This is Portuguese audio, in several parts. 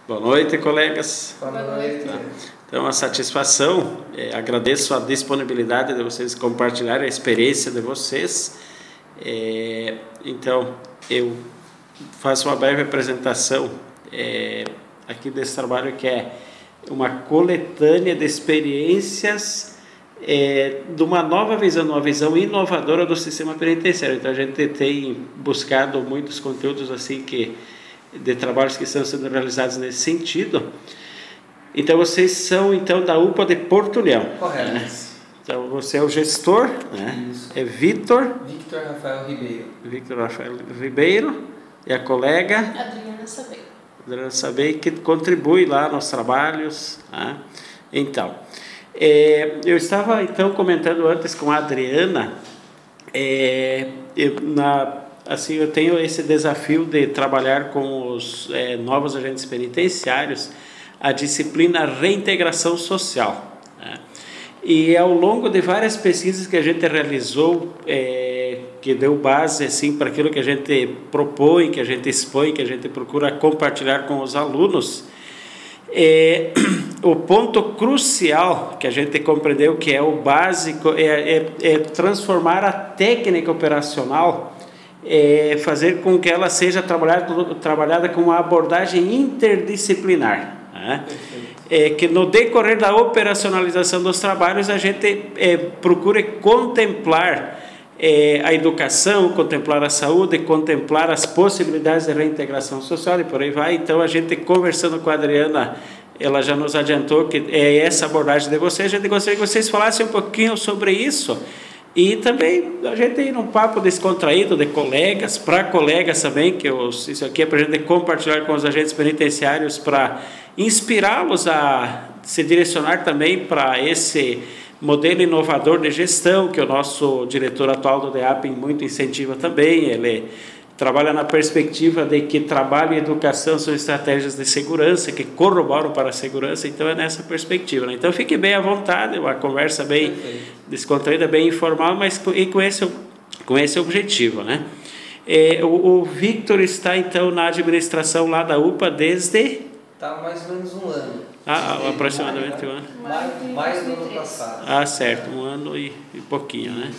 Boa noite, colegas. Boa noite. Então, uma satisfação. Agradeço a disponibilidade de vocês compartilharem a experiência de vocês. Então, eu faço uma breve apresentação aqui desse trabalho, que é uma coletânea de experiências de uma nova visão, uma visão inovadora do sistema penitenciário. Então, a gente tem buscado muitos conteúdos assim de trabalhos que estão sendo realizados nesse sentido. Então, vocês são da UPA de Porto União. Correto. Né? Então, você é o gestor, né? Isso. É Victor Rafael Ribeiro. Victor Rafael Ribeiro. E a colega Adriana Sabei, que contribui lá nos trabalhos. Né? Então, eu estava comentando antes com a Adriana, eu tenho esse desafio de trabalhar com os novos agentes penitenciários a disciplina reintegração social. Né? E ao longo de várias pesquisas que a gente realizou, que deu base assim, para aquilo que a gente propõe, que a gente expõe, que a gente procura compartilhar com os alunos, o ponto crucial que a gente compreendeu, que é o básico, é transformar a técnica operacional, fazer com que ela seja trabalhada com uma abordagem interdisciplinar. Né? Que no decorrer da operacionalização dos trabalhos a gente procure contemplar a educação, contemplar a saúde, contemplar as possibilidades de reintegração social e por aí vai. Então, a gente conversando com a Adriana, ela já nos adiantou que é essa abordagem de vocês. A gente gostaria que vocês falassem um pouquinho sobre isso. E também a gente ir num papo descontraído de colegas, para colegas também, isso aqui é para a gente compartilhar com os agentes penitenciários, para inspirá-los a se direcionar também para esse modelo inovador de gestão, que o nosso diretor atual do DEAPEN muito incentiva também. Ele trabalha na perspectiva de que trabalho e educação são estratégias de segurança, que corroboram para a segurança, então é nessa perspectiva. Né? Então fique bem à vontade, uma conversa bem descontraída, bem informal, mas com esse objetivo. Né? O Victor está então na administração lá da UPA desde... Está mais ou menos um ano. Aproximadamente um ano. Mais do ano passado. Certo, um ano e pouquinho, né?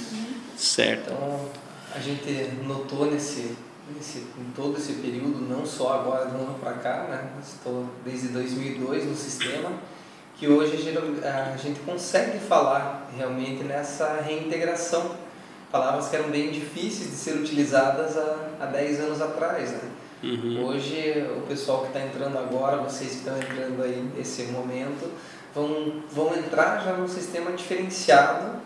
Certo. Então, a gente notou em todo esse período, não só agora do ano para cá, né? Estou desde 2002 no sistema, que hoje a gente consegue falar realmente nessa reintegração. Palavras que eram bem difíceis de ser utilizadas há 10 anos atrás, né? Uhum. Hoje, o pessoal que está entrando agora, vocês que estão entrando aí nesse momento, vão entrar já num sistema diferenciado,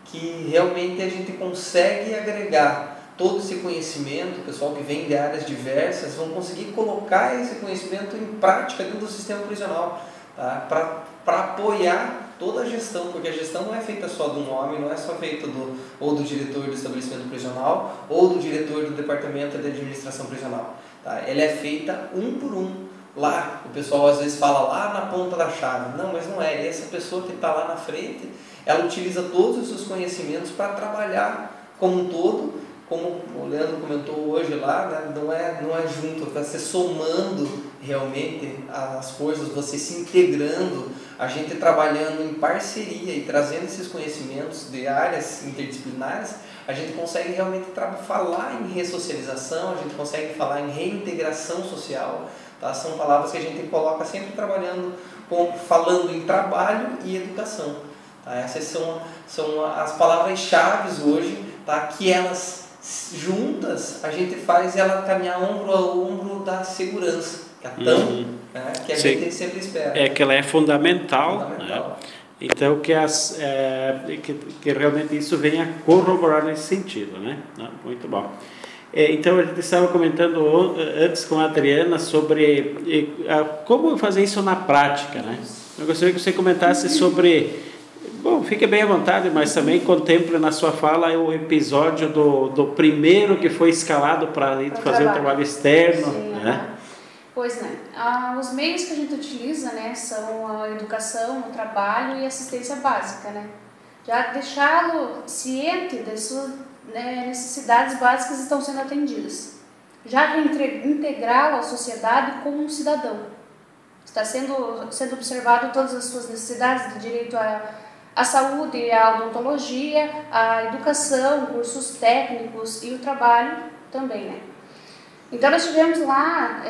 que realmente a gente consegue agregar todo esse conhecimento. O pessoal que vem de áreas diversas vão conseguir colocar esse conhecimento em prática dentro do sistema prisional, tá? Para apoiar toda a gestão, porque a gestão não é feita só de um homem, não é só feita ou do diretor do estabelecimento prisional ou do diretor do departamento de administração prisional. Tá? Ela é feita um por um. Lá, o pessoal às vezes fala lá na ponta da chave. Não, mas não é. Essa pessoa que está lá na frente, ela utiliza todos os seus conhecimentos para trabalhar como um todo, como o Leandro comentou hoje lá, né? não é junto, está se somando realmente as forças, você se integrando, a gente trabalhando em parceria e trazendo esses conhecimentos de áreas interdisciplinares. A gente consegue realmente falar em ressocialização, a gente consegue falar em reintegração social, tá? São palavras que a gente coloca sempre falando em trabalho e educação. Tá? Essas são as palavras-chave hoje, tá? Que elas juntas a gente faz ela caminhar ombro a ombro da segurança, que é tão, né? Que a gente sempre espera. Que ela é fundamental. Né? Então, que realmente isso venha corroborar nesse sentido, né? Muito bom. Então, a gente estava comentando antes com a Adriana sobre como fazer isso na prática, né? Eu gostaria que você comentasse sobre... Bom, fique bem à vontade, mas também contemple na sua fala o episódio do primeiro que foi escalado para fazer um trabalho externo. Sim, né? Pois, né? Os meios que a gente utiliza, né, são a educação, o trabalho e a assistência básica, né? Já deixá-lo ciente das suas necessidades básicas estão sendo atendidas. Já integrá-lo à sociedade como um cidadão. Está sendo observado todas as suas necessidades de direito à saúde, à odontologia, à educação, cursos técnicos e o trabalho também, né? Então nós tivemos lá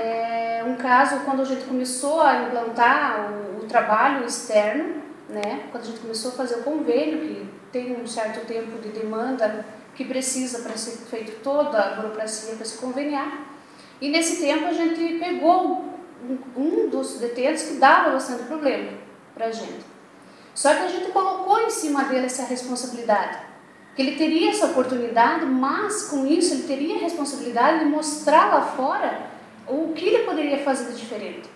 um caso quando a gente começou a implantar o trabalho externo, né? Quando a gente começou a fazer o convênio, que tem um certo tempo de demanda que precisa para ser feito toda a burocracia para se conveniar. E nesse tempo a gente pegou um dos detentos que dava bastante problema para a gente. Só que a gente colocou em cima dele essa responsabilidade, que ele teria essa oportunidade, mas com isso ele teria a responsabilidade de mostrar lá fora o que ele poderia fazer de diferente.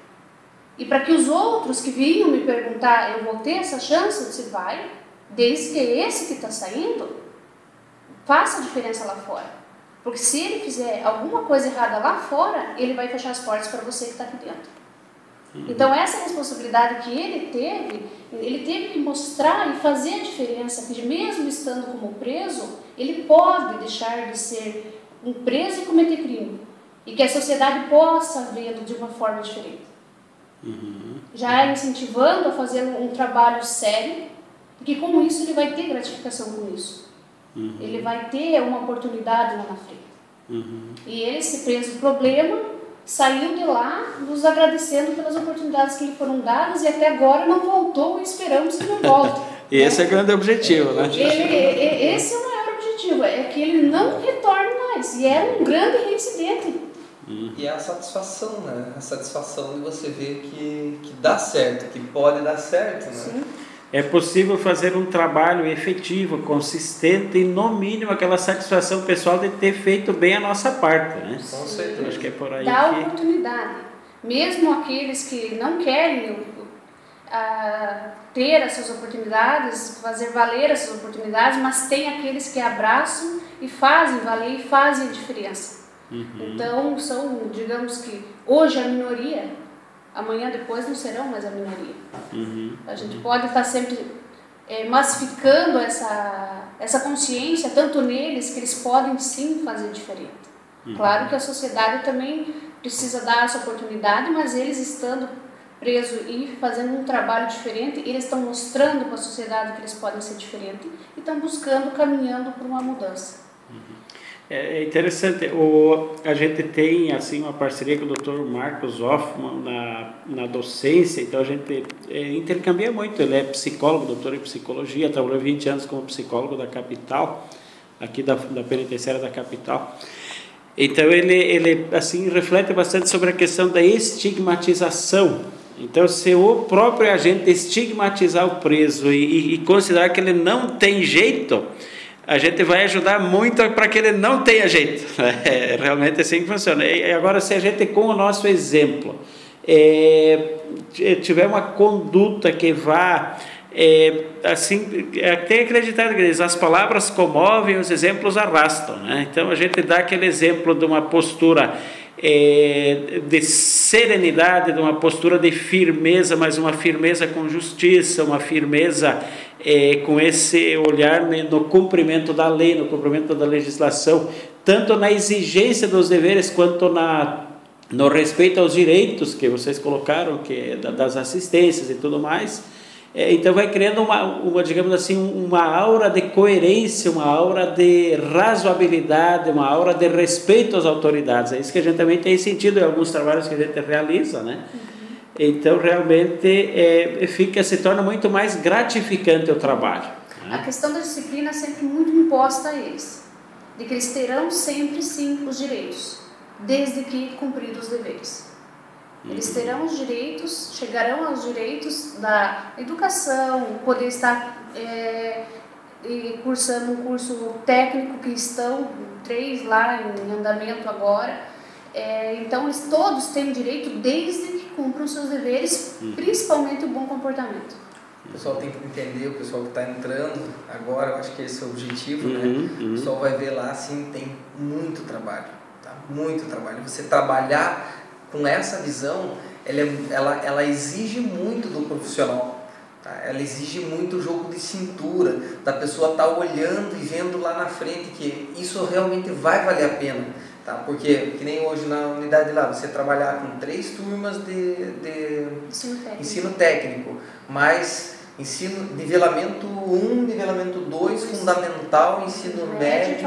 E para que os outros que vinham me perguntar, eu vou ter essa chance? Eu disse, vai, desde que esse que está saindo faça a diferença lá fora. Porque se ele fizer alguma coisa errada lá fora, ele vai fechar as portas para você que está aqui dentro. Então essa responsabilidade que ele teve que mostrar e fazer a diferença, que mesmo estando como preso, ele pode deixar de ser um preso e cometer crime. E que a sociedade possa vê-lo de uma forma diferente. Já incentivando a fazer um trabalho sério, porque com isso ele vai ter gratificação com isso. Ele vai ter uma oportunidade lá na frente. E ele, esse preso problema, saiu de lá nos agradecendo pelas oportunidades que lhe foram dadas e até agora não voltou e esperamos que não volte. E esse é o grande objetivo, né? Esse é o maior objetivo, é que ele não retorne mais. E é um grande reincidente. E é a satisfação, né? A satisfação de você ver que dá certo, que pode dar certo, né? Sim. É possível fazer um trabalho efetivo, consistente e, no mínimo, aquela satisfação pessoal de ter feito bem a nossa parte, né? Com certeza. Acho que é por aí dá que... oportunidade. Mesmo aqueles que não querem ter essas oportunidades, fazer valer essas oportunidades, mas tem aqueles que abraçam e fazem valer e fazem a diferença. Então, são, digamos que, hoje a minoria, amanhã depois não serão mais a minoria. A gente pode estar sempre massificando essa consciência, tanto neles, que eles podem sim fazer diferente. Claro que a sociedade também precisa dar essa oportunidade, mas eles estando presos e fazendo um trabalho diferente, eles estão mostrando para a sociedade que eles podem ser diferentes e estão buscando, caminhando para uma mudança. É interessante, a gente tem assim uma parceria com o Dr. Marcos Hoffman na docência, então a gente intercambia muito. Ele é psicólogo, doutor em psicologia, trabalhou 20 anos como psicólogo da capital, aqui da penitenciária da capital. Então ele assim reflete bastante sobre a questão da estigmatização. Então, se o próprio agente estigmatizar o preso e considerar que ele não tem jeito, a gente vai ajudar muito para que ele não tenha jeito. É realmente assim que funciona. E agora, se a gente, com o nosso exemplo, tiver uma conduta que vá, assim, tem acreditado que as palavras comovem, os exemplos arrastam, né? Então, a gente dá aquele exemplo de uma postura de serenidade, de uma postura de firmeza, mas uma firmeza com justiça, uma firmeza com esse olhar, né, no cumprimento da lei, no cumprimento da legislação, tanto na exigência dos deveres quanto no respeito aos direitos que vocês colocaram, que das assistências e tudo mais. Então vai criando uma, digamos assim, uma aura de coerência, uma aura de razoabilidade, uma aura de respeito às autoridades. É isso que a gente também tem sentido em alguns trabalhos que a gente realiza, né? Então realmente se torna muito mais gratificante o trabalho, né? A questão da disciplina é sempre muito imposta a eles, de que eles terão sempre sim os direitos, desde que cumpridos os deveres. Eles terão os direitos, chegarão aos direitos da educação, poder estar cursando um curso técnico, que estão 3 lá em andamento agora. Então, eles todos têm direito desde que cumpram os seus deveres, principalmente o bom comportamento. O pessoal tem que entender, o pessoal que está entrando agora, eu acho que esse é o objetivo, né? O pessoal vai ver lá, assim, tem muito trabalho, tá? Muito trabalho. Você trabalhar com essa visão, ela exige muito do profissional, tá? Ela exige muito o jogo de cintura, da pessoa estar olhando e vendo lá na frente que isso realmente vai valer a pena. Tá? Porque, que nem hoje na unidade lá, você trabalhar com 3 turmas de ensino técnico, mais nivelamento 1, nivelamento 2, fundamental, ensino médio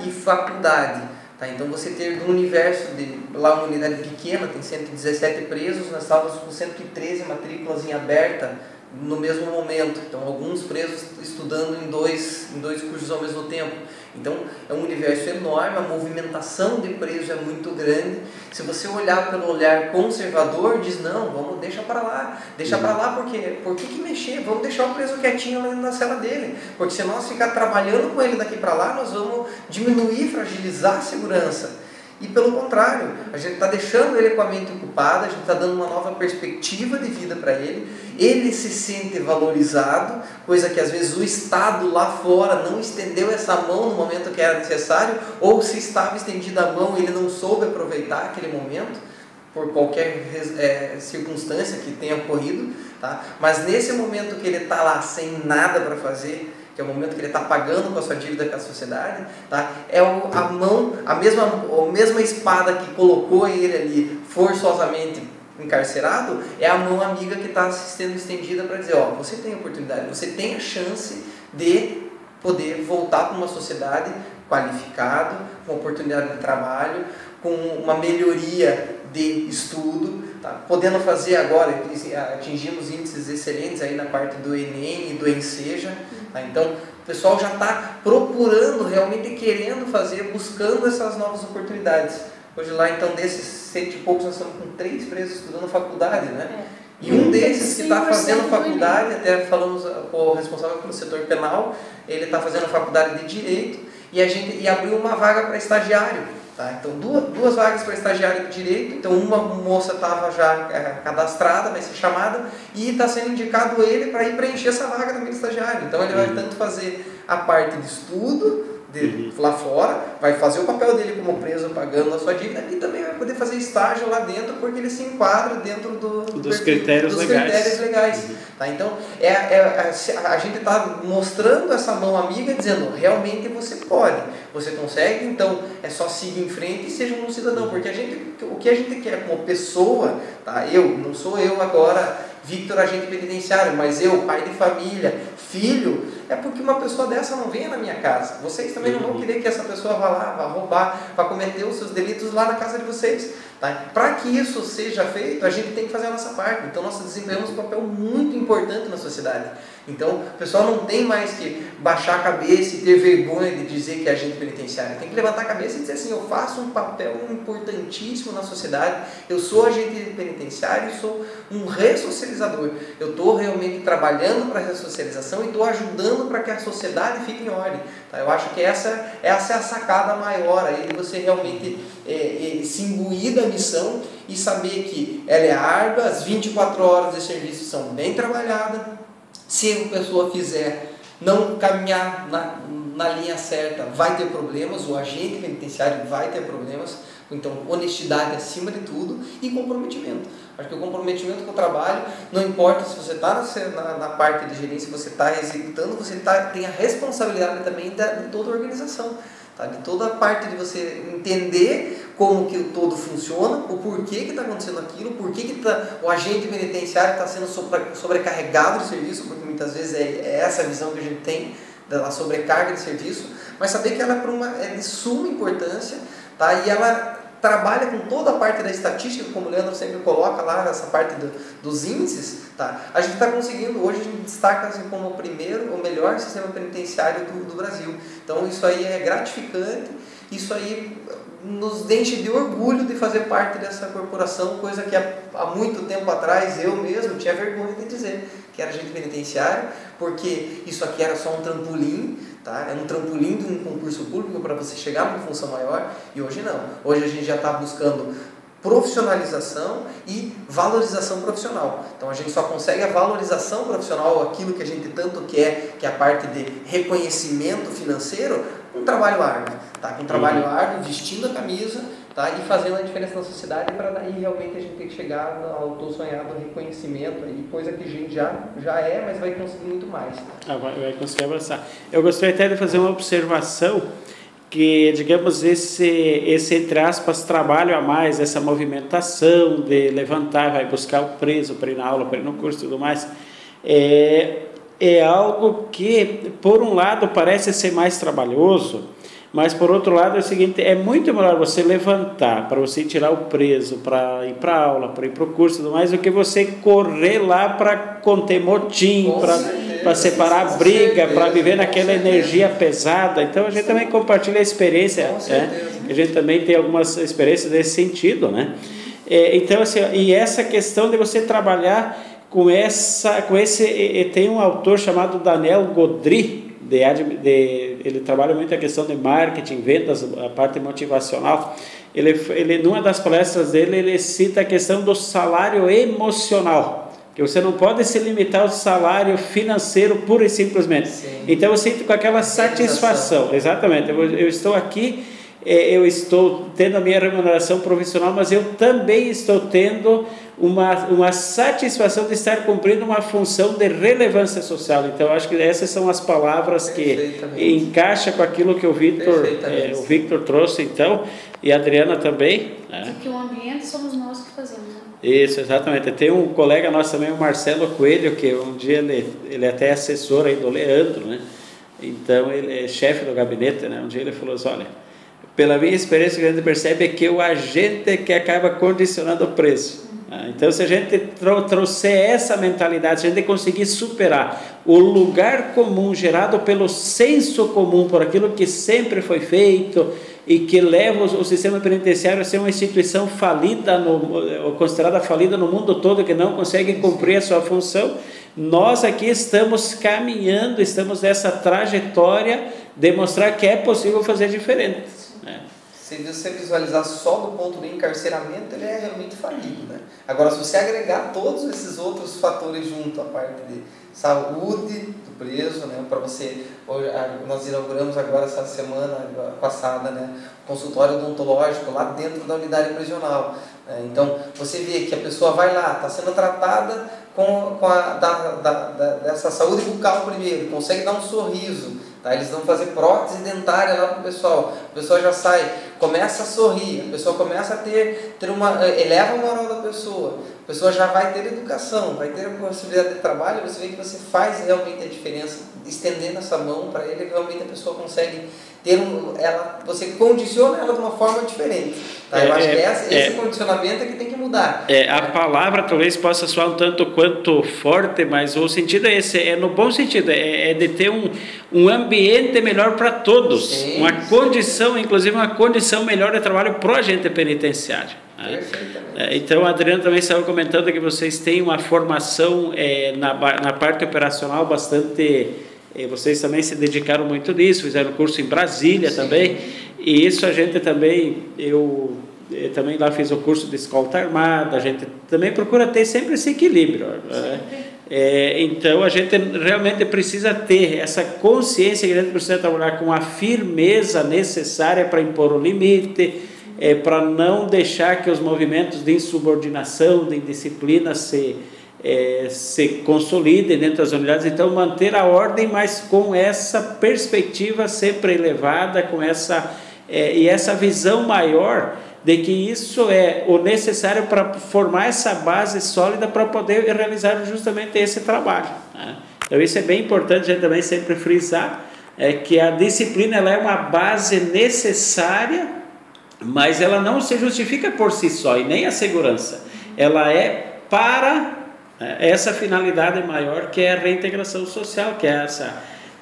e faculdade. Tá? Então você ter um universo lá uma unidade pequena, tem 117 presos, nós estávamos com 113 matrículas em aberta no mesmo momento. Então alguns presos estudando em dois cursos ao mesmo tempo. Então é um universo enorme, a movimentação de presos é muito grande. Se você olhar pelo olhar conservador, diz não, vamos deixar para lá porque por que mexer? Vamos deixar o preso quietinho lá na cela dele, porque se nós ficar trabalhando com ele daqui para lá, nós vamos diminuir, fragilizar a segurança. E pelo contrário, a gente está deixando ele com a mente ocupada, a gente está dando uma nova perspectiva de vida para ele se sente valorizado, coisa que às vezes o Estado lá fora não estendeu essa mão no momento que era necessário, ou se estava estendida a mão ele não soube aproveitar aquele momento, por qualquer circunstância que tenha ocorrido, tá? Mas nesse momento que ele está lá sem nada para fazer, que é o momento que ele está pagando com a sua dívida com a sociedade, tá? É a mesma espada que colocou ele ali forçosamente encarcerado, é a mão amiga que está sendo estendida para dizer, ó, você tem oportunidade, você tem a chance de poder voltar para uma sociedade qualificado, com oportunidade de trabalho, com uma melhoria de estudo, tá? Podendo fazer agora, atingimos índices excelentes aí na parte do Enem e do Enseja, tá? Então o pessoal já está procurando, realmente querendo fazer, buscando essas novas oportunidades. Hoje lá, então, desses 100 e poucos, nós estamos com 3 presos estudando faculdade, né? E um desses que está fazendo faculdade, até falamos com o responsável pelo setor penal, ele está fazendo faculdade de Direito e abriu uma vaga para estagiário. Tá? Então, duas vagas para estagiário de Direito. Então, uma moça estava já cadastrada, vai ser chamada, e está sendo indicado ele para ir preencher essa vaga também de estagiário. Então, ele vai tanto fazer a parte de estudo lá fora, vai fazer o papel dele como preso pagando a sua dívida e também vai poder fazer estágio lá dentro porque ele se enquadra dentro dos critérios legais. Tá? Então, a gente está mostrando essa mão amiga dizendo, realmente você pode, você consegue, então é só seguir em frente e seja um cidadão, porque o que a gente quer como pessoa, tá? Não sou eu agora, Victor, agente penitenciário, mas eu, pai de família, filho, é porque uma pessoa dessa não venha na minha casa. Vocês também não vão querer que essa pessoa vá lá, vá roubar, vá cometer os seus delitos lá na casa de vocês. Tá? Para que isso seja feito, a gente tem que fazer a nossa parte. Então nós desempenhamos um papel muito importante na sociedade. Então o pessoal não tem mais que baixar a cabeça e ter vergonha de dizer que é agente penitenciário. Tem que levantar a cabeça e dizer assim, eu faço um papel importantíssimo na sociedade, eu sou agente penitenciário e sou um ressocializador. Eu estou realmente trabalhando para a ressocialização e estou ajudando para que a sociedade fique em ordem. Tá? Eu acho que essa é a sacada maior aí de você realmente se imbuir da missão e saber que ela é árdua, as 24 horas de serviço são bem trabalhadas. Se a pessoa fizer não caminhar na linha certa, vai ter problemas, o agente penitenciário vai ter problemas. Então, honestidade acima de tudo e comprometimento. Acho que o comprometimento com o trabalho, não importa se você está na parte de gerência, se você está executando, você tem a responsabilidade também de toda a organização. Tá? De toda a parte de você entender como que o todo funciona, o porquê que está acontecendo aquilo, por que o agente penitenciário está sendo sobrecarregado de serviço, porque muitas vezes é essa a visão que a gente tem da sobrecarga de serviço, mas saber que ela é de suma importância, tá? E ela trabalha com toda a parte da estatística, como o Leandro sempre coloca lá, essa parte dos índices, tá? A gente está conseguindo, hoje a gente destaca assim, como o melhor sistema penitenciário do Brasil. Então isso aí é gratificante, isso aí nos enche de orgulho de fazer parte dessa corporação, coisa que há muito tempo atrás eu mesmo tinha vergonha de dizer que era agente penitenciário, porque isso aqui era só um trampolim, tá? É um trampolim de um concurso público para você chegar numa função maior, e hoje não. Hoje a gente já está buscando profissionalização e valorização profissional. Então a gente só consegue a valorização profissional, aquilo que a gente tanto quer, que é a parte de reconhecimento financeiro, com um trabalho árduo, tá? Com um trabalho árduo, vestindo a camisa, tá? E fazendo a diferença na sociedade, para daí realmente a gente ter que chegar ao tão sonhado reconhecimento, aí, coisa que a gente já é, mas vai conseguir muito mais. Vai conseguir avançar. Eu gostaria até de fazer uma observação, que, digamos, esse entre aspas, trabalho a mais, essa movimentação de levantar, vai buscar o preso para ir na aula, para ir no curso e tudo mais, é algo que, por um lado, parece ser mais trabalhoso, mas, por outro lado, é o seguinte, é muito melhor você levantar para você tirar o preso, para ir para a aula, para ir para o curso e tudo mais, do que você correr lá para conter motim, para separar a briga, para viver naquela energia pesada. Então, a gente também compartilha a experiência, a gente também tem algumas experiências nesse sentido, né? Então, assim, e essa questão de você trabalhar com esse... Tem um autor chamado Daniel Godry, ele trabalha muito a questão de marketing, vendas, a parte motivacional. Ele numa das palestras dele, ele cita a questão do salário emocional, que você não pode se limitar ao salário financeiro pura e simplesmente. Sim. Então eu sinto com aquela satisfação, exatamente, eu estou aqui, eu estou tendo a minha remuneração profissional, mas eu também estou tendo uma satisfação de estar cumprindo uma função de relevância social. Então, acho que essas são as palavras que encaixam com aquilo que o Victor trouxe, então, e a Adriana também. Que o ambiente somos nós que fazemos. Né? Isso, exatamente. Tem um colega nosso também, o Marcelo Coelho, que um dia ele até é assessor aí do Leandro, né? Então, ele é chefe do gabinete, né? Um dia ele falou assim, olha, pela minha experiência, o que a gente percebe é que o agente que acaba condicionando o preço. Então, se a gente trouxer essa mentalidade, se a gente conseguir superar o lugar comum gerado pelo senso comum, por aquilo que sempre foi feito e que leva o sistema penitenciário a ser uma instituição falida, considerada falida no mundo todo, que não consegue cumprir a sua função, nós aqui estamos caminhando, estamos nessa trajetória de mostrar que é possível fazer diferente. Se você visualizar só do ponto do encarceramento, ele é realmente falido, né? Agora, se você agregar todos esses outros fatores junto, a parte de saúde do preso, né? Para você, nós inauguramos agora essa semana passada, né? Consultório odontológico lá dentro da unidade prisional. Então, você vê que a pessoa vai lá, está sendo tratada dessa saúde bucal primeiro, consegue dar um sorriso. Tá? Eles vão fazer prótese dentária lá para o pessoal já sai, começa a sorrir, a pessoa começa a ter eleva a moral da pessoa, a pessoa já vai ter educação, vai ter a possibilidade de trabalho, você vê que você faz realmente a diferença, estendendo essa mão para ele, realmente a pessoa consegue ter você condiciona ela de uma forma diferente. Tá? Eu acho que esse condicionamento é que tem que mudar. A palavra talvez possa soar um tanto quanto forte, mas o sentido é esse, no bom sentido, de ter um ambiente melhor para todos, sim, uma condição, inclusive uma condição melhor de trabalho para o agente penitenciário. Então, a Adriana também estava comentando que vocês têm uma formação na parte operacional bastante... Vocês também se dedicaram muito nisso, fizeram curso em Brasília, sim, também, e isso a gente também, eu também lá fiz o curso de escolta armada, a gente também procura ter sempre esse equilíbrio. Então a gente realmente precisa ter essa consciência que a gente precisa trabalhar com a firmeza necessária para impor o limite, para não deixar que os movimentos de insubordinação, de indisciplina se consolidem dentro das unidades. Então manter a ordem, mas com essa perspectiva sempre elevada, com essa visão maior de que isso é o necessário para formar essa base sólida para poder realizar justamente esse trabalho, né? Então isso é bem importante a gente também sempre frisar, que a disciplina ela é uma base necessária, mas ela não se justifica por si só, e nem a segurança, ela é para essa finalidade maior, que é a reintegração social, que é essa,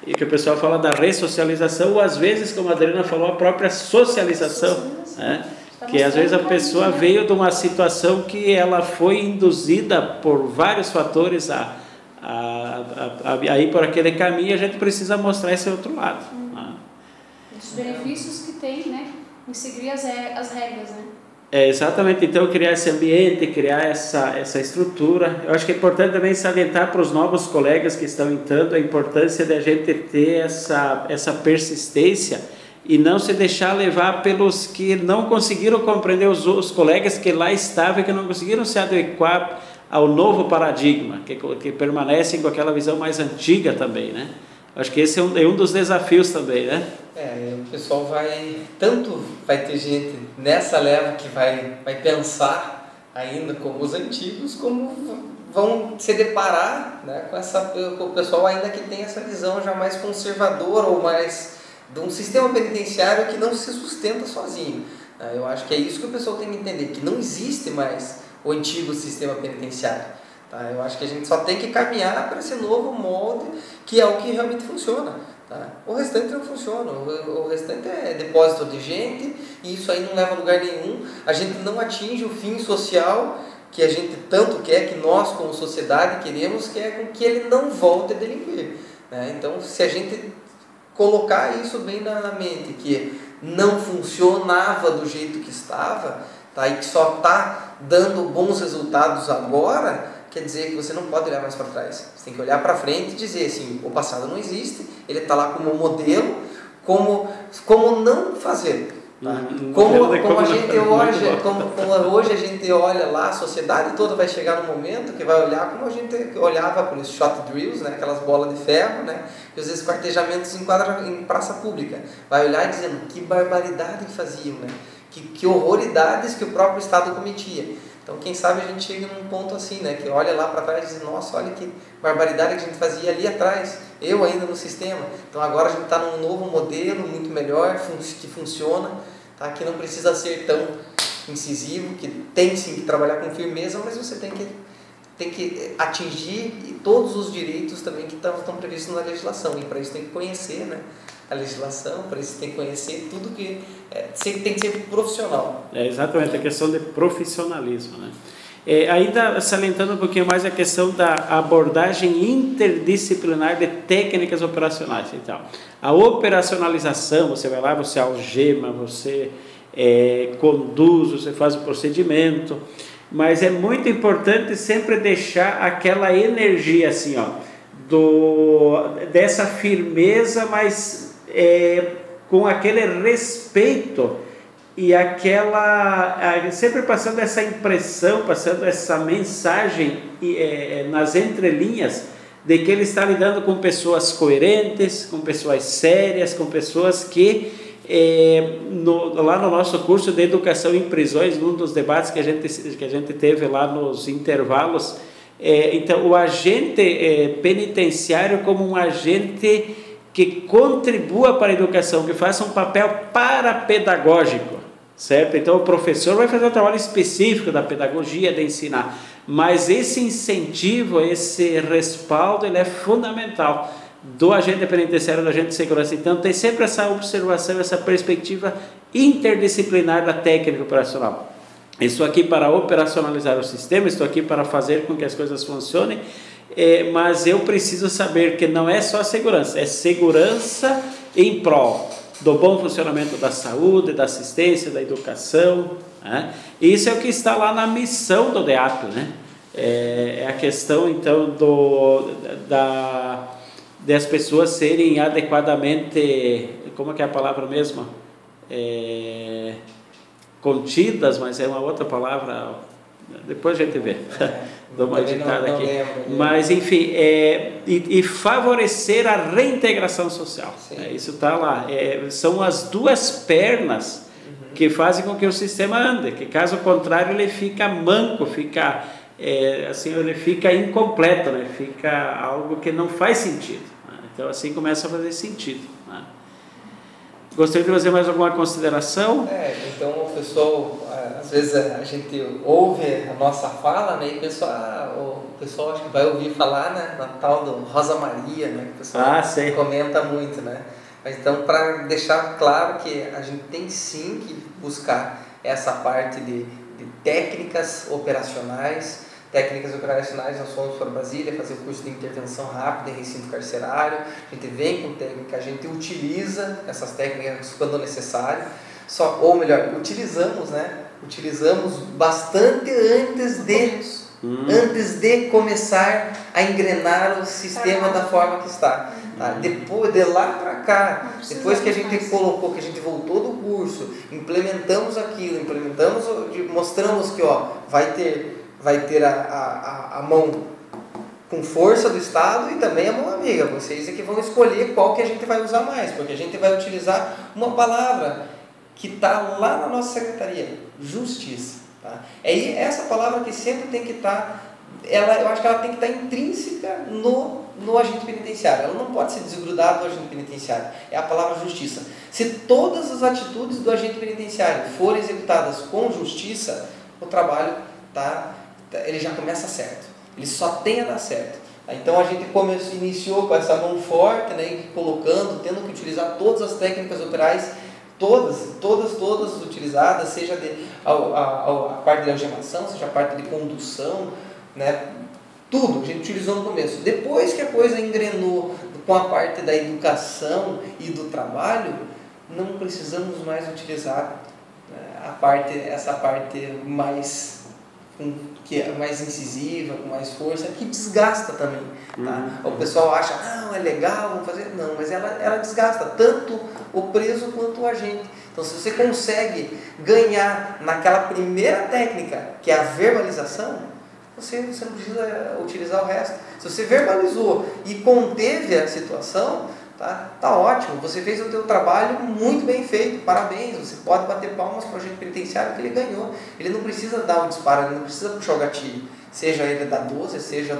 e que o pessoal fala da ressocialização, ou às vezes, como a Adriana falou, a própria socialização, né? Que às vezes a pessoa veio de uma situação que ela foi induzida por vários fatores a ir por aquele caminho, e a gente precisa mostrar esse outro lado. Os benefícios que tem, né, em seguir as regras, né? Exatamente, então criar esse ambiente, criar essa estrutura. Eu acho que é importante também salientar para os novos colegas que estão entrando a importância de a gente ter essa persistência e não se deixar levar pelos que não conseguiram compreender os colegas que lá estavam e que não conseguiram se adequar ao novo paradigma, que permanecem com aquela visão mais antiga também, né? Acho que esse é um dos desafios também, né? o pessoal vai ter gente nessa leva que vai pensar ainda como os antigos, como vão se deparar, né, com o pessoal ainda que tem essa visão já mais conservadora ou mais de um sistema penitenciário que não se sustenta sozinho. Eu acho que é isso que o pessoal tem que entender, que não existe mais o antigo sistema penitenciário. Tá? Eu acho que a gente só tem que caminhar para esse novo molde, que é o que realmente funciona. Tá? O restante não funciona, o restante é depósito de gente, e isso aí não leva a lugar nenhum. A gente não atinge o fim social que a gente tanto quer, que nós como sociedade queremos, que é com que ele não volte a delinquir. Né? Então, se a gente colocar isso bem na mente, que não funcionava do jeito que estava, tá? E que só está dando bons resultados agora, quer dizer que você não pode olhar mais para trás. Você tem que olhar para frente e dizer assim, o passado não existe, ele está lá como modelo, como não fazer. Tá? Como hoje a gente olha lá, a sociedade toda vai chegar num momento que vai olhar como a gente olhava por esses shot drills, né? Aquelas bolas de ferro, né? E os esquartejamentos em praça pública. Vai olhar dizendo que barbaridade que faziam, né? Que horroridades que o próprio Estado cometia. Então, quem sabe a gente chega num ponto assim, né? Que olha lá para trás e diz, nossa, olha que barbaridade que a gente fazia ali atrás, eu ainda no sistema. Então, agora a gente está num novo modelo, muito melhor, que funciona, tá? Que não precisa ser tão incisivo, que tem sim que trabalhar com firmeza, mas você tem que atingir todos os direitos também que estão previstos na legislação. E para isso tem que conhecer, né, a legislação, para isso tem que conhecer tudo que tem que ser profissional. É exatamente a questão de profissionalismo, né? Ainda salientando um pouquinho mais a questão da abordagem interdisciplinar de técnicas operacionais. Então, a operacionalização, você vai lá, você algema, você conduz, você faz o procedimento, mas é muito importante sempre deixar aquela energia assim, ó, dessa firmeza, mas com aquele respeito e sempre passando essa impressão, passando essa mensagem nas entrelinhas de que ele está lidando com pessoas coerentes, com pessoas sérias, com pessoas que lá no nosso curso de educação em prisões, num dos debates que a gente teve lá nos intervalos, então o agente penitenciário como um agente que contribua para a educação, que faça um papel parapedagógico, certo? Então o professor vai fazer um trabalho específico da pedagogia, de ensinar, mas esse incentivo, esse respaldo, ele é fundamental do agente penitenciário, do agente de segurança. Então tem sempre essa observação, essa perspectiva interdisciplinar da técnica operacional. Estou aqui para operacionalizar o sistema, estou aqui para fazer com que as coisas funcionem, mas eu preciso saber que não é só segurança, é segurança em prol do bom funcionamento da saúde, da assistência, da educação, né? Isso é o que está lá na missão do DEAP, né? É a questão então das pessoas serem adequadamente, como é que é a palavra mesmo? Contidas, mas é uma outra palavra, depois a gente vê, dou uma ditada aqui. Mas enfim, e favorecer a reintegração social, isso está lá, são as duas pernas que fazem com que o sistema ande, que caso contrário ele fica manco, ele fica incompleto, né? Fica algo que não faz sentido, né? Então assim começa a fazer sentido, né? Gostaria de fazer mais alguma consideração? Então o pessoal, às vezes a gente ouve a nossa fala, né, e o pessoal acho que vai ouvir falar, né, na tal do Rosa Maria, né, que o pessoal comenta muito, né. Mas então, para deixar claro que a gente tem sim que buscar essa parte de técnicas operacionais. Nós fomos para Brasília fazer o curso de intervenção rápida em recinto carcerário, a gente vem com técnica, a gente utiliza essas técnicas quando necessário, utilizamos bastante antes de começar a engrenar o sistema da forma que está. Tá? Depois de lá para cá, depois que a gente colocou, que a gente voltou do curso, implementamos aquilo, mostramos que vai ter a mão com força do Estado e também a mão amiga. Vocês é que vão escolher qual que a gente vai usar mais, porque a gente vai utilizar uma palavra que está lá na nossa secretaria, justiça. Tá? É essa palavra que sempre tem que estar, eu acho que ela tem que estar intrínseca no agente penitenciário. Ela não pode ser desgrudada do agente penitenciário. É a palavra justiça. Se todas as atitudes do agente penitenciário forem executadas com justiça, o trabalho ele já começa certo. Ele só tem a dar certo. Então a gente iniciou com essa mão forte, né, colocando, tendo que utilizar todas as técnicas operais, todas utilizadas, seja a parte de algemação, seja a parte de condução, né, tudo a gente utilizou no começo. Depois que a coisa engrenou com a parte da educação e do trabalho, não precisamos mais utilizar essa parte mais que é mais incisiva, com mais força, que desgasta também. Tá? O pessoal acha, não, é legal, vamos fazer. Não, mas ela desgasta tanto o preso quanto o agente. Então, se você consegue ganhar naquela primeira técnica, que é a verbalização, você não precisa utilizar o resto. Se você verbalizou e conteve a situação, tá ótimo, você fez o teu trabalho muito bem feito, parabéns, você pode bater palmas para o agente penitenciário que ele ganhou. Ele não precisa dar um disparo, ele não precisa puxar o gatilho, seja ele da 12, seja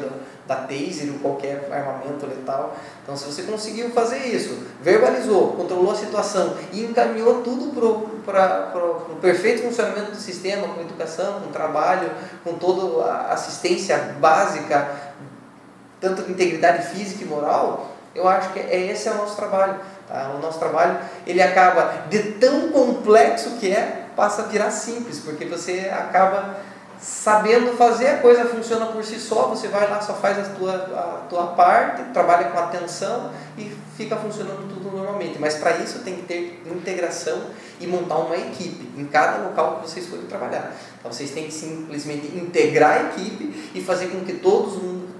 da taser ou qualquer armamento letal. Então, se você conseguiu fazer isso, verbalizou, controlou a situação e encaminhou tudo para o perfeito funcionamento do sistema, com educação, com trabalho, com toda a assistência básica, tanto de integridade física e moral, eu acho que esse é o nosso trabalho. Tá? O nosso trabalho, ele acaba, de tão complexo que passa a virar simples, porque você acaba sabendo fazer, a coisa funciona por si só, você vai lá, só faz a tua parte, trabalha com atenção e fica funcionando tudo normalmente. Mas para isso tem que ter integração e montar uma equipe em cada local que vocês forem trabalhar. Então vocês têm que simplesmente integrar a equipe e fazer com que todo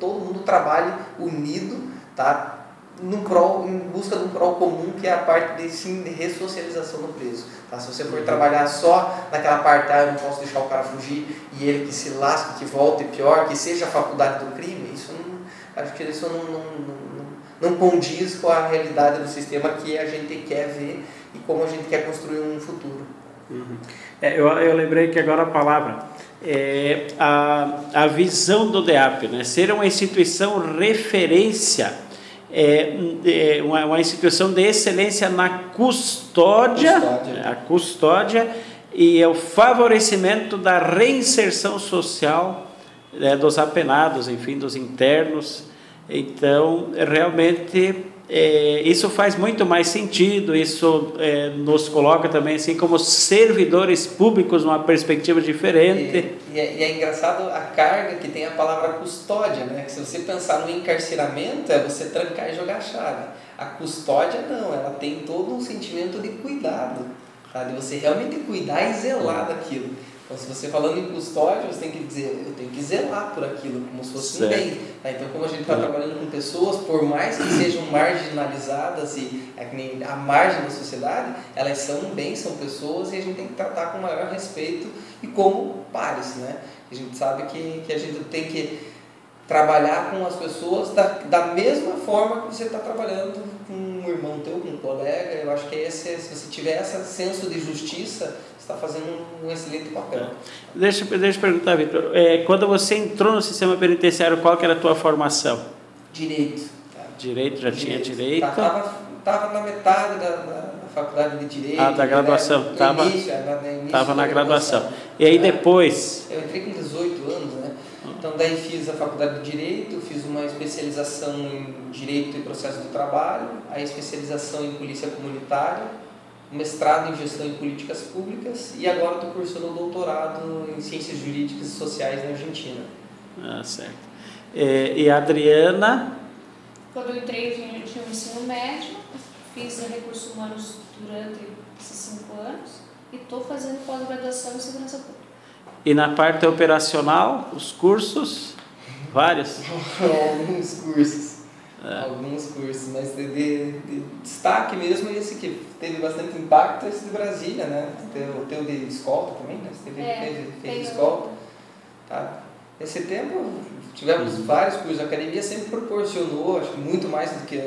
mundo trabalhe unido, tá? Em busca de um prol comum, que é a parte de ressocialização do preso. Tá? Se você for trabalhar só naquela parte, eu não posso deixar o cara fugir e ele que se lasque, que volte pior, que seja a faculdade do crime, acho que isso não condiz com a realidade do sistema que a gente quer ver e como a gente quer construir um futuro. Eu lembrei que agora a palavra é a visão do DEAP, né? Ser uma instituição referência, uma instituição de excelência na custódia. A custódia e o favorecimento da reinserção social, dos apenados, enfim, dos internos. Então, realmente, isso faz muito mais sentido, isso nos coloca também assim como servidores públicos numa perspectiva diferente. E é engraçado a carga que tem a palavra custódia, né? Que se você pensar no encarceramento, é você trancar e jogar a chave. A custódia não, ela tem todo um sentimento de cuidado, tá? De você realmente cuidar e zelar daquilo. Então, se você falando em custódia, você tem que dizer, eu tenho que zelar por aquilo, como se fosse um bem. Tá? Então, como a gente está trabalhando com pessoas, por mais que sejam marginalizadas e que nem a margem da sociedade, elas são um bem, são pessoas e a gente tem que tratar com o maior respeito e como pares, né? A gente sabe que a gente tem que trabalhar com as pessoas da mesma forma que você está trabalhando com um irmão teu, com um colega. Eu acho que se você tiver esse senso de justiça, você está fazendo um excelente papel. Deixa eu perguntar, Vitor, quando você entrou no sistema penitenciário, qual que era a tua formação? Direito. Tá? Direito, já tinha direito? Estava na metade da faculdade de Direito. Da graduação. Estava na graduação. E aí depois? Eu entrei com 18 anos, né? Então, daí fiz a faculdade de Direito, fiz uma especialização em Direito e Processo do Trabalho, a especialização em Polícia Comunitária, um mestrado em Gestão e Políticas Públicas e agora estou cursando um doutorado em Ciências Jurídicas e Sociais na Argentina. Certo. E a Adriana? Quando eu entrei, eu tinha um ensino médio, fiz Recursos Humanos durante esses 5 anos e estou fazendo pós-graduação em Segurança Pública. E na parte operacional, os cursos? Vários? Alguns cursos. Alguns cursos, mas de destaque mesmo esse que teve bastante impacto, esse de Brasília, né? O teu de escolta também, né? Você fez escolta. Tá? Nesse tempo, tivemos vários cursos. A academia sempre proporcionou, acho que muito mais do que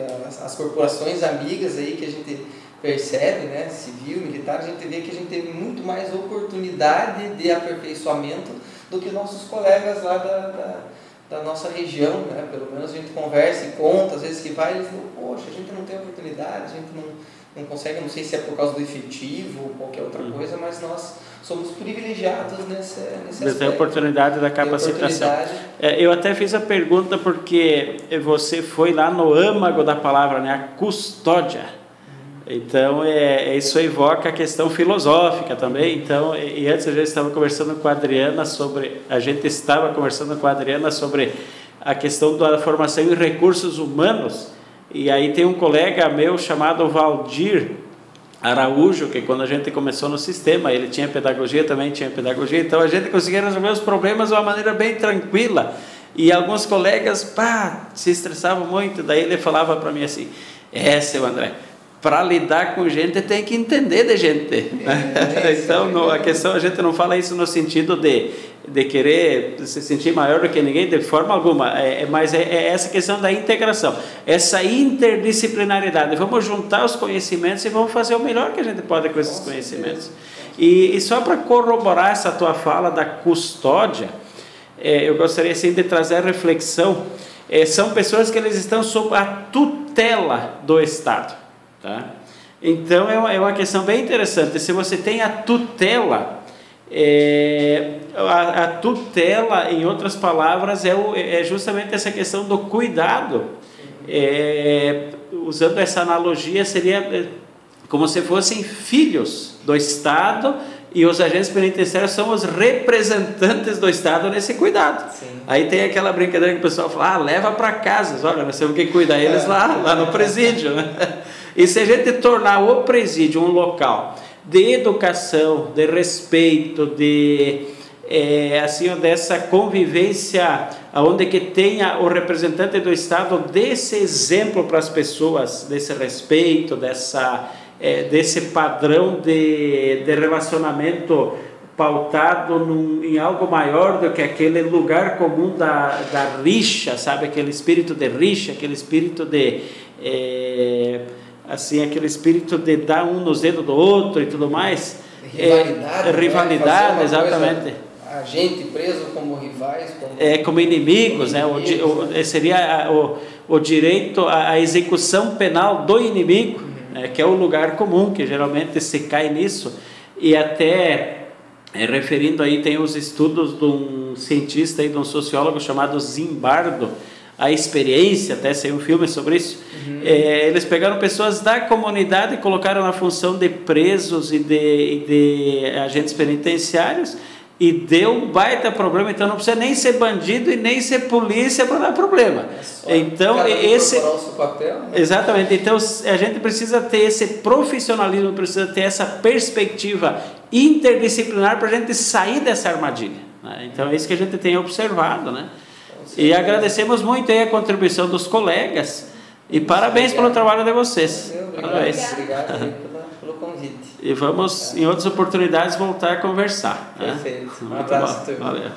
as corporações amigas aí que a gente percebe, né, civil, militar, a gente vê que a gente teve muito mais oportunidade de aperfeiçoamento do que nossos colegas lá da nossa região, né? Pelo menos a gente conversa e conta, às vezes que vai, eles falam, poxa, a gente não tem oportunidade, a gente não consegue, não sei se é por causa do efetivo ou qualquer outra coisa, mas nós somos privilegiados nesse aspecto. Tem a oportunidade da capacitação. Eu até fiz a pergunta porque você foi lá no âmago da palavra, né? A custódia. Então, isso evoca a questão filosófica também. Então, e antes a gente estava conversando com a Adriana sobre a questão da formação em recursos humanos. E aí tem um colega meu chamado Valdir Araújo, que quando a gente começou no sistema, ele tinha pedagogia, também tinha pedagogia, então a gente conseguia resolver os problemas de uma maneira bem tranquila. E alguns colegas, se estressavam muito, daí ele falava para mim assim, seu André, para lidar com gente tem que entender de gente. Então, a questão, a gente não fala isso no sentido de querer se sentir maior do que ninguém, de forma alguma, mas é essa questão da integração, essa interdisciplinaridade. Vamos juntar os conhecimentos e vamos fazer o melhor que a gente pode com esses conhecimentos. E só para corroborar essa tua fala da custódia, eu gostaria assim, de trazer a reflexão. São pessoas que eles estão sob a tutela do Estado. Tá? Então é uma questão bem interessante. Se você tem a tutela, a tutela, em outras palavras, é justamente essa questão do cuidado. Usando essa analogia, seria como se fossem filhos do Estado, e os agentes penitenciários são os representantes do Estado nesse cuidado. Sim. Aí tem aquela brincadeira que o pessoal fala, leva para casa, olha, nós temos que cuidar eles lá no presídio, né? E se a gente tornar o presídio um local de educação, de respeito, dessa convivência, onde que tenha o representante do Estado desse exemplo para as pessoas, desse respeito, desse padrão de relacionamento pautado em algo maior do que aquele lugar comum da rixa, sabe? Aquele espírito de rixa, aquele espírito aquele espírito de dar um nos dedos do outro e tudo mais. Rivalidade, né? Exatamente. A gente preso como rivais, como inimigos, né? Seria o direito à execução penal do inimigo, que é o lugar comum, que geralmente se cai nisso. E até, referindo aí, tem os estudos de um cientista, de um sociólogo chamado Zimbardo, A Experiência, até saiu um filme sobre isso. Eles pegaram pessoas da comunidade e colocaram na função de presos e de agentes penitenciários, e deu um baita problema. Então não precisa nem ser bandido e nem ser polícia para dar problema. Então o seu papel, né? Exatamente. Então a gente precisa ter esse profissionalismo, precisa ter essa perspectiva interdisciplinar para a gente sair dessa armadilha, né? Então é isso que a gente tem observado, né? E agradecemos muito aí a contribuição dos colegas e parabéns pelo trabalho de vocês. Obrigado pelo convite. E vamos, em outras oportunidades, voltar a conversar. Perfeito. Né? Um abraço, turma. Valeu.